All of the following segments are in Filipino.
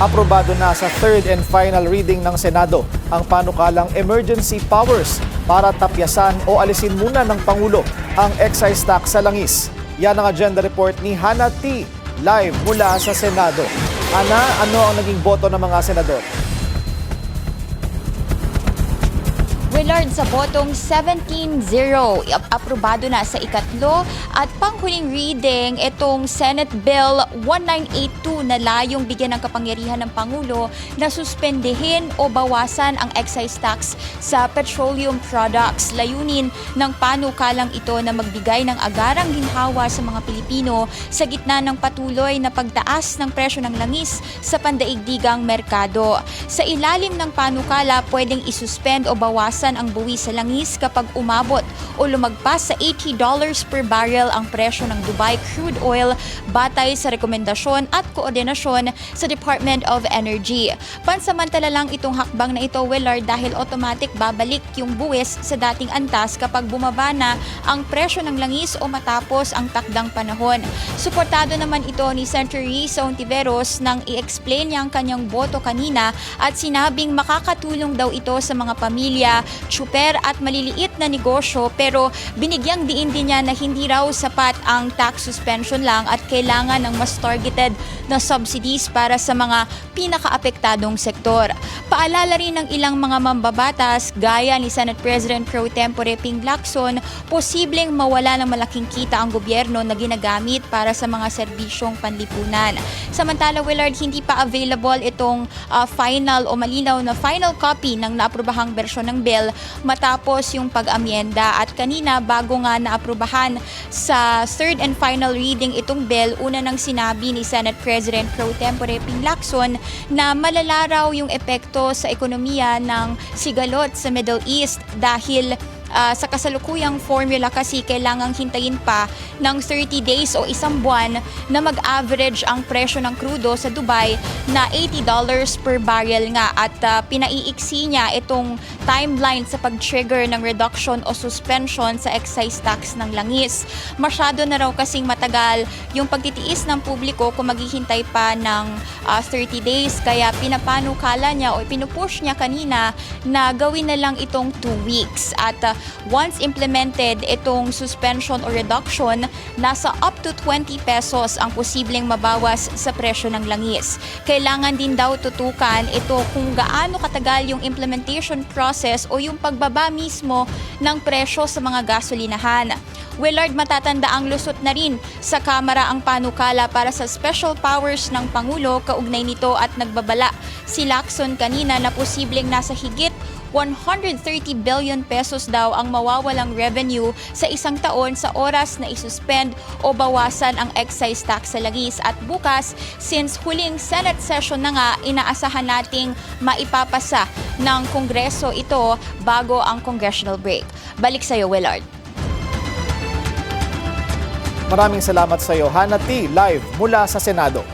Aprobado na sa third and final reading ng Senado ang panukalang emergency powers para tapyasan o alisin muna ng Pangulo ang excise tax sa langis. Yan ang agenda report ni Hannah T. live mula sa Senado. Ana, ano ang naging boto ng mga senador? Willard, sa botong 17-0, aprobado na sa ikatlo at panghuling reading itong Senate Bill 1982 na layong bigyan ng kapangyarihan ng Pangulo na suspendehin o bawasan ang excise tax sa petroleum products. Layunin ng panukalang ito na magbigay ng agarang ginhawa sa mga Pilipino sa gitna ng patuloy na pagtaas ng presyo ng langis sa pandaigdigang merkado. Sa ilalim ng panukala, pwedeng isuspend o bawasan ang buwis sa langis kapag umabot o lumagpas sa $80 per barrel ang presyo ng Dubai crude oil batay sa rekomendasyon at koordinasyon sa Department of Energy. Pansamantala lang itong hakbang na ito, Willard, dahil automatic babalik yung buwis sa dating antas kapag bumaba na ang presyo ng langis o matapos ang takdang panahon. Suportado naman ito ni Senator Risa Hontiveros nang i-explain niya ang kanyang boto kanina at sinabing makakatulong daw ito sa mga pamilya, tsuper at maliliit na negosyo, pero binigyang diin din niya na hindi raw sapat ang tax suspension lang at kailangan ng mas targeted na subsidies para sa mga pinakaapektadong sektor. Paalala rin ng ilang mga mambabatas gaya ni Senate President Pro Tempore Ping Lacson, posibleng mawala ng malaking kita ang gobyerno na ginagamit para sa mga serbisyong panlipunan. Samantala, Willard, hindi pa available itong final o malinaw na final copy ng naaprobahang bersyon ng bill matapos yung pag-amyenda. At kanina, bago nga naaprubahan sa third and final reading itong bill, una nang sinabi ni Senate President Pro Tempore Ping Lacson na malala raw yung epekto sa ekonomiya ng sigalot sa Middle East dahil sa kasalukuyang formula kasi kailangang hintayin pa ng 30 days o isang buwan na mag-average ang presyo ng krudo sa Dubai na $80 per barrel nga at pinaiiksi niya itong timeline sa pag-trigger ng reduction o suspension sa excise tax ng langis. Masyado na raw kasing matagal yung pagtitiis ng publiko kung maghihintay pa ng 30 days kaya pinapanukala niya o pinupush niya kanina na gawin na lang itong 2 weeks at once implemented itong suspension o reduction, nasa up to 20 pesos ang posibleng mabawas sa presyo ng langis. Kailangan din daw tutukan ito kung gaano katagal yung implementation process o yung pagbaba mismo ng presyo sa mga gasolinahan. Willard, matatanda ang lusot na rin sa Kamara ang panukala para sa special powers ng Pangulo kaugnay nito at nagbabala si Lacson kanina na posibleng nasa higit 130 billion pesos daw ang mawawalang revenue sa isang taon sa oras na isuspend o bawasan ang excise tax sa langis. At bukas, since huling Senate session na nga, inaasahan nating maipapasa ng Kongreso ito bago ang congressional break. Balik sa iyo, Willard. Maraming salamat sa iyo, Hannah T. live mula sa Senado.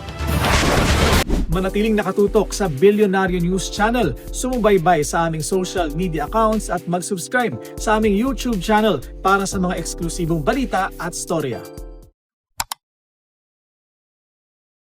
Manatiling nakatutok sa Bilyonaryo News Channel. Sumubaybay sa aming social media accounts at mag-subscribe sa aming YouTube channel para sa mga eksklusibong balita at storya.